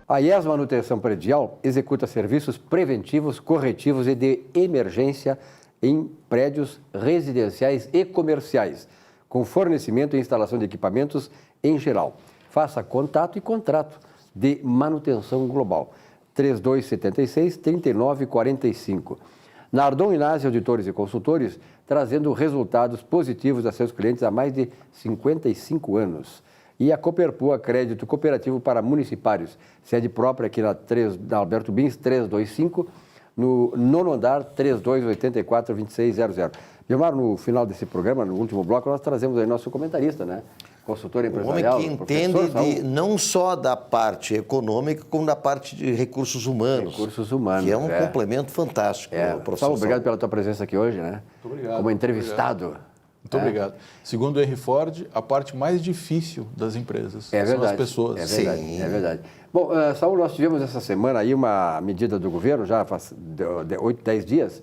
A IES Manutenção Predial executa serviços preventivos, corretivos e de emergência em prédios residenciais e comerciais, com fornecimento e instalação de equipamentos em geral. Faça contato e contrato de manutenção global. 3276-3945. Nardon Inácio Auditores e Consultores, trazendo resultados positivos a seus clientes há mais de 55 anos. E a Cooperpua Crédito Cooperativo para Municipários, sede própria aqui na Alberto Bins, 325, no nono andar, 3284-2600. Vilmar, no final desse programa, no último bloco, nós trazemos aí nosso comentarista, né? Consultor empresarial. Um homem que entende não só da parte econômica, como da parte de recursos humanos. Recursos humanos, que é um complemento fantástico. Professor, obrigado pela tua presença aqui hoje, né? Muito obrigado. Como entrevistado. Muito obrigado. Segundo o Henry Ford, a parte mais difícil das empresas são as pessoas. É verdade, Sim. é verdade. Bom, Saul, nós tivemos essa semana aí uma medida do governo, já faz 8, 10 dias,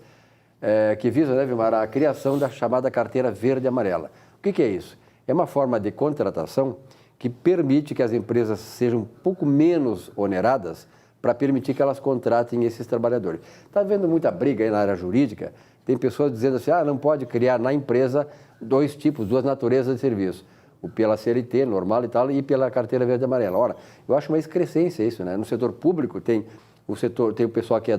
que visa, né, Vilmar, a criação da chamada carteira verde e amarela. O que é isso? É uma forma de contratação que permite que as empresas sejam um pouco menos oneradas para permitir que elas contratem esses trabalhadores. Está havendo muita briga aí na área jurídica, tem pessoas dizendo assim, não pode criar na empresa duas naturezas de serviço, o pela CLT, normal e tal, e pela carteira verde e amarela. Ora, eu acho uma excrescência isso, né? No setor público tem o pessoal que é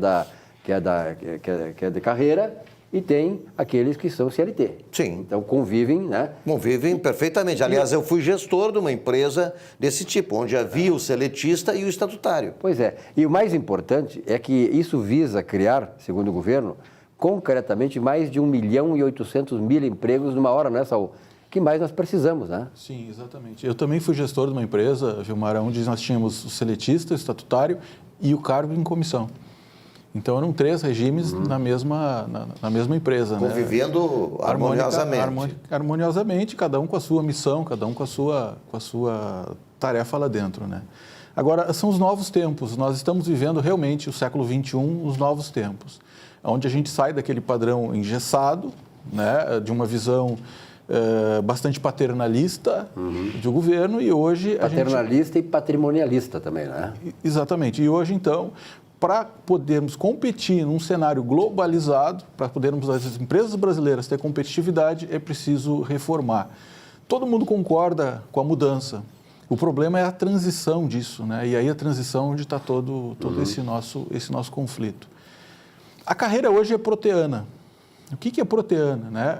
de carreira e tem aqueles que são CLT. Sim. Então convivem, né? Convivem perfeitamente. Aliás, eu fui gestor de uma empresa desse tipo, onde havia o seletista e o estatutário. Pois é. E o mais importante é que isso visa criar, segundo o governo, concretamente mais de 1.800.000 empregos numa hora, não é, Saul? Que mais nós precisamos, né? Sim, exatamente. Eu também fui gestor de uma empresa, Vilmar, onde nós tínhamos o seletista, o estatutário e o cargo em comissão. Então, eram 3 regimes na mesma empresa. Convivendo, né? Harmoniosamente, cada um com a sua missão, cada um com a sua tarefa lá dentro, né? Agora, são os novos tempos. Nós estamos vivendo realmente o século XXI, os novos tempos, onde a gente sai daquele padrão engessado, né, de uma visão bastante paternalista do governo, e hoje paternalista e patrimonialista também, né? Exatamente. E hoje, então, para podermos competir num cenário globalizado, para podermos as empresas brasileiras ter competitividade, é preciso reformar. Todo mundo concorda com a mudança. O problema é a transição disso, né? E aí a transição onde está todo esse nosso conflito. A carreira hoje é proteana. O que é proteana, né?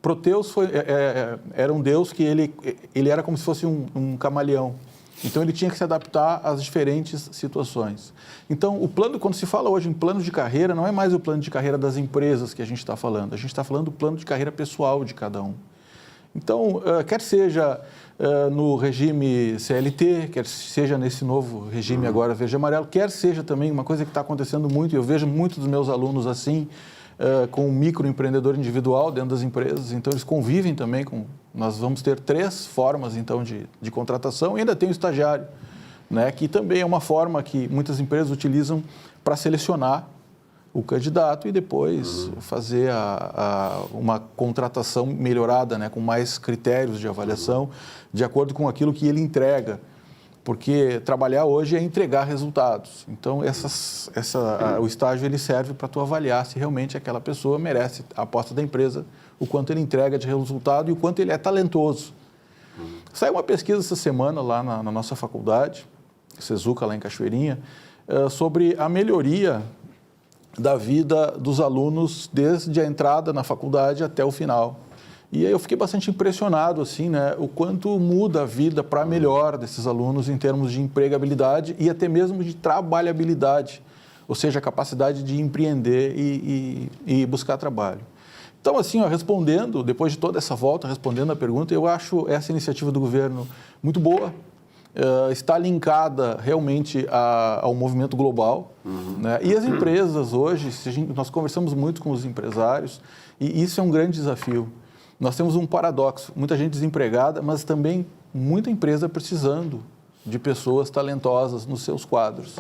Proteus era um deus que ele era como se fosse um camaleão. Então, ele tinha que se adaptar às diferentes situações. Então, quando se fala hoje em plano de carreira, não é mais o plano de carreira das empresas que a gente está falando. A gente está falando do plano de carreira pessoal de cada um. Então, quer seja no regime CLT, quer seja nesse novo regime agora verde e amarelo, quer seja também uma coisa que está acontecendo muito, eu vejo muitos dos meus alunos assim, com o microempreendedor individual dentro das empresas, então eles convivem também com... Nós vamos ter 3 formas, então, de contratação, e ainda tem o estagiário, né, que também é uma forma que muitas empresas utilizam para selecionar o candidato e depois fazer uma contratação melhorada, né, com mais critérios de avaliação, de acordo com aquilo que ele entrega. Porque trabalhar hoje é entregar resultados. Então, o estágio ele serve para tu avaliar se realmente aquela pessoa merece a aposta da empresa, o quanto ele entrega de resultado e o quanto ele é talentoso. Saiu uma pesquisa essa semana lá na nossa faculdade, Sezuca, lá em Cachoeirinha, sobre a melhoria da vida dos alunos desde a entrada na faculdade até o final. E aí eu fiquei bastante impressionado, assim, né, o quanto muda a vida para melhor desses alunos em termos de empregabilidade e até mesmo de trabalhabilidade, ou seja, a capacidade de empreender e buscar trabalho. Então, assim, respondendo, depois de toda essa volta, respondendo a pergunta, eu acho essa iniciativa do governo muito boa, está linkada realmente ao movimento global, né? E as empresas hoje, nós conversamos muito com os empresários e isso é um grande desafio. Nós temos um paradoxo, muita gente desempregada, mas também muita empresa precisando de pessoas talentosas nos seus quadros.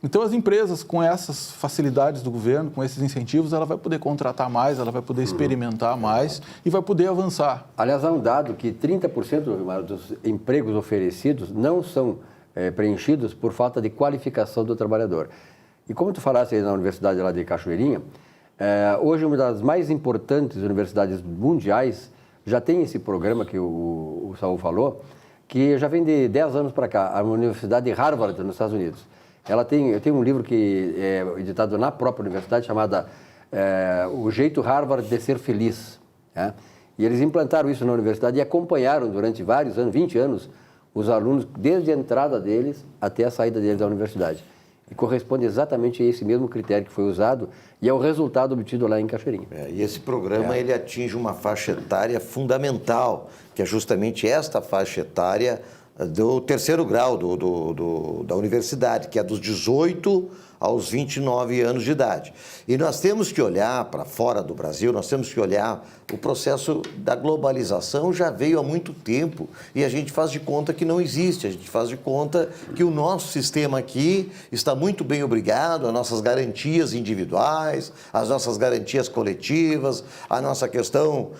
Então, as empresas, com essas facilidades do governo, com esses incentivos, ela vai poder contratar mais, ela vai poder experimentar mais e vai poder avançar. Aliás, há um dado que 30% dos empregos oferecidos não são preenchidos por falta de qualificação do trabalhador. E como tu falaste aí na universidade lá de Cachoeirinha, hoje uma das mais importantes universidades mundiais já tem esse programa que o Saul falou, que já vem de 10 anos para cá, a Universidade de Harvard, nos Estados Unidos. Eu tenho um livro que é editado na própria universidade, chamado O Jeito Harvard de Ser Feliz. Né? E eles implantaram isso na universidade e acompanharam durante vários anos, 20 anos, os alunos, desde a entrada deles até a saída deles da universidade. E corresponde exatamente a esse mesmo critério que foi usado e ao resultado obtido lá em Cachoeirinha. E esse programa ele atinge uma faixa etária fundamental, que é justamente esta faixa etária do terceiro grau da universidade, que é dos 18 aos 29 anos de idade. E nós temos que olhar para fora do Brasil, nós temos que olhar, o processo da globalização já veio há muito tempo e a gente faz de conta que não existe, a gente faz de conta que o nosso sistema aqui está muito bem obrigado às nossas garantias individuais, às nossas garantias coletivas, a nossa questão,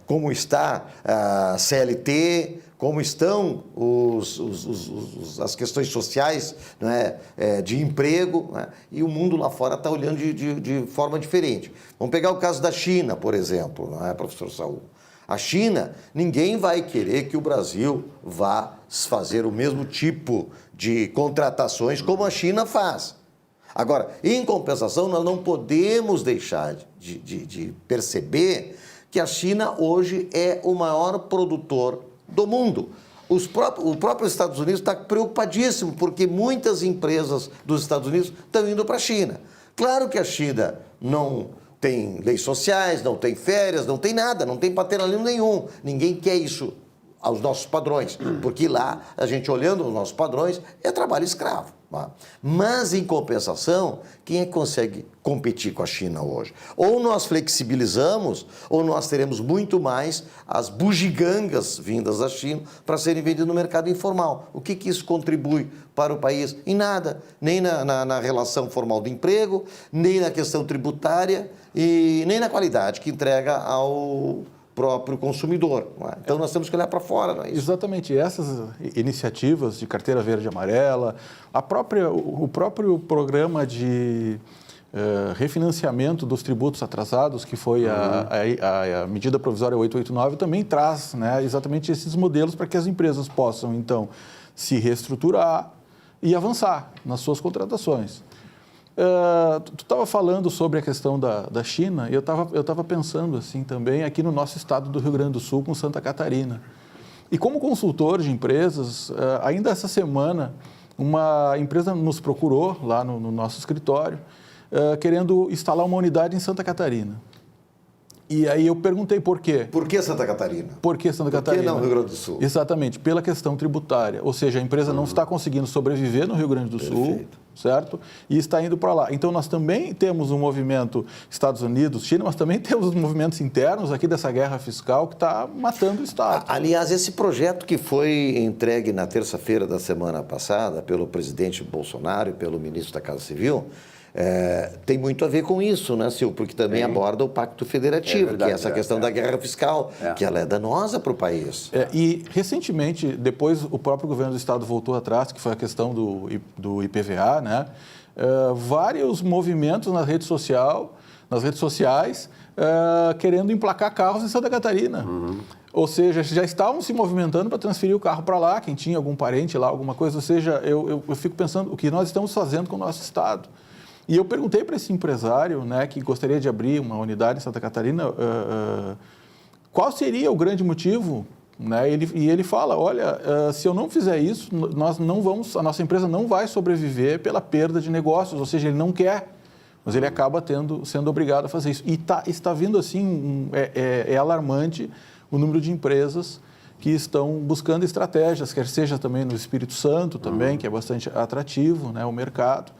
como está a CLT, como estão as questões sociais, não é, de emprego, né? E o mundo lá fora está olhando de forma diferente. Vamos pegar o caso da China, por exemplo, não é, professor Saul? A China, ninguém vai querer que o Brasil vá fazer o mesmo tipo de contratações como a China faz. Agora, em compensação, nós não podemos deixar de perceber que a China hoje é o maior produtor do mundo. O próprio Estados Unidos está preocupadíssimo porque muitas empresas dos Estados Unidos estão indo para a China. Claro que a China não tem leis sociais, não tem férias, não tem nada, não tem paternalismo nenhum. Ninguém quer isso aos nossos padrões, porque lá, a gente olhando os nossos padrões, é trabalho escravo. Mas, em compensação, quem é que consegue competir com a China hoje? Ou nós flexibilizamos, ou nós teremos muito mais as bugigangas vindas da China para serem vendidas no mercado informal. O que isso contribui para o país? Em nada. Nem na relação formal de emprego, nem na questão tributária e nem na qualidade que entrega ao próprio consumidor. Então, nós temos que olhar para fora, não é isso? Exatamente. Essas iniciativas de carteira verde e amarela, o próprio programa de refinanciamento dos tributos atrasados, que foi a medida provisória 889, também traz, né, exatamente esses modelos para que as empresas possam, então, se reestruturar e avançar nas suas contratações. Tu estava falando sobre a questão da China e eu estava pensando assim também aqui no nosso estado do Rio Grande do Sul com Santa Catarina. E como consultor de empresas, ainda essa semana uma empresa nos procurou lá no nosso escritório querendo instalar uma unidade em Santa Catarina. E aí eu perguntei por quê. Por que Santa Catarina? Por que Santa Catarina? Por que não Rio Grande do Sul? Exatamente, pela questão tributária. Ou seja, a empresa não está conseguindo sobreviver no Rio Grande do Sul, certo? E está indo para lá. Então, nós também temos um movimento Estados Unidos, China, mas também temos os movimentos internos aqui dessa guerra fiscal que está matando o Estado. Aliás, esse projeto que foi entregue na terça-feira da semana passada pelo presidente Bolsonaro e pelo ministro da Casa Civil, tem muito a ver com isso, né, Silvio? Porque também aborda o Pacto Federativo, que é essa questão da guerra fiscal, que ela é danosa para o país. E, recentemente, depois o próprio governo do Estado voltou atrás, que foi a questão do IPVA, né? Vários movimentos nas redes sociais, querendo emplacar carros em Santa Catarina. Ou seja, já estavam se movimentando para transferir o carro para lá, quem tinha algum parente lá, alguma coisa. Ou seja, eu fico pensando o que nós estamos fazendo com o nosso Estado. E eu perguntei para esse empresário, né, que gostaria de abrir uma unidade em Santa Catarina, qual seria o grande motivo, né? E ele fala, olha, se eu não fizer isso, a nossa empresa não vai sobreviver pela perda de negócios, ou seja, ele não quer, mas ele acaba sendo obrigado a fazer isso. E está vindo assim, é alarmante o número de empresas que estão buscando estratégias, quer seja também no Espírito Santo, também, que é bastante atrativo, né, o mercado.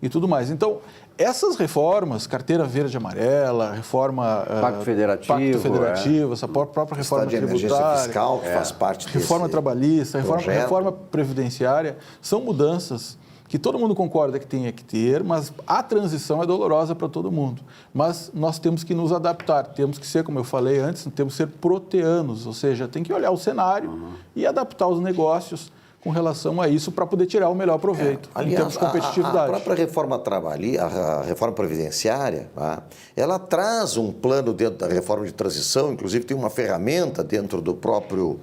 E tudo mais. Então, essas reformas, carteira verde e amarela, reforma... Pacto Federativo, essa própria reforma tributária... emergência fiscal, que faz parte desse reforma trabalhista, reforma previdenciária, são mudanças que todo mundo concorda que tem que ter, mas a transição é dolorosa para todo mundo. Mas nós temos que nos adaptar, temos que ser, como eu falei antes, temos que ser proteanos, ou seja, tem que olhar o cenário e adaptar os negócios com relação a isso para poder tirar o melhor proveito em termos de competitividade. A própria reforma a reforma previdenciária, tá? Ela traz um plano dentro da reforma de transição, inclusive tem uma ferramenta dentro do próprio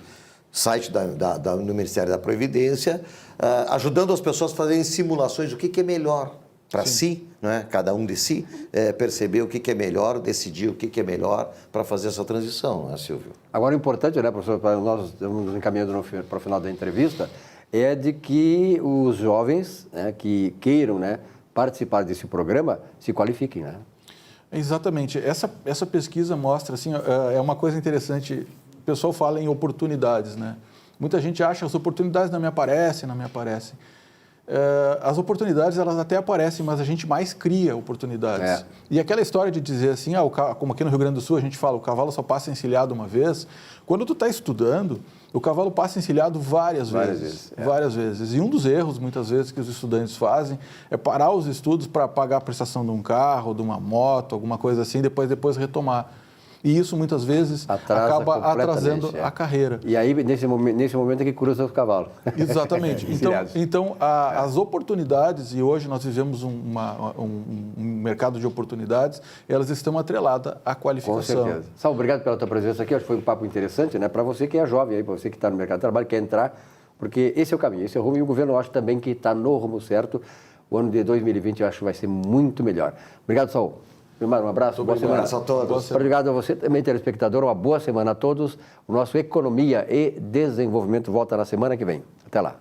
site do Ministério da Previdência, ajudando as pessoas a fazerem simulações do que é melhor para si, né? Cada um de si, perceber o que é melhor, decidir o que é melhor para fazer essa transição, né, Silvio? Agora, o importante, né, professor, para nós estamos nos encaminhando para o final da entrevista, é de que os jovens, né, que queiram, né, participar desse programa se qualifiquem, né? Exatamente. Essa pesquisa mostra, assim, é uma coisa interessante. O pessoal fala em oportunidades, né? Muita gente acha que as oportunidades não me aparecem. As oportunidades, elas até aparecem, mas a gente mais cria oportunidades. E aquela história de dizer assim, como aqui no Rio Grande do Sul a gente fala, o cavalo só passa encilhado uma vez. Quando tu está estudando, o cavalo passa encilhado várias vezes. Várias vezes. E um dos erros, muitas vezes, que os estudantes fazem é parar os estudos para pagar a prestação de um carro, de uma moto, alguma coisa assim, depois retomar. E isso, muitas vezes, acaba atrasando a carreira. E aí, nesse momento é que cruza o cavalo. Exatamente. Então, as oportunidades, e hoje nós vivemos um mercado de oportunidades, elas estão atreladas à qualificação. Com certeza. Sal, obrigado pela tua presença aqui. Acho que foi um papo interessante, né? Para você que é jovem, para você que está no mercado de trabalho, quer entrar, porque esse é o caminho, esse é o rumo. E o governo, eu acho também que está no rumo certo. O ano de 2020, eu acho que vai ser muito melhor. Obrigado, Saul. Firmar, um abraço, boa semana. Um abraço a todos. Obrigado a você também, telespectador, uma boa semana a todos. O nosso Economia e Desenvolvimento volta na semana que vem. Até lá.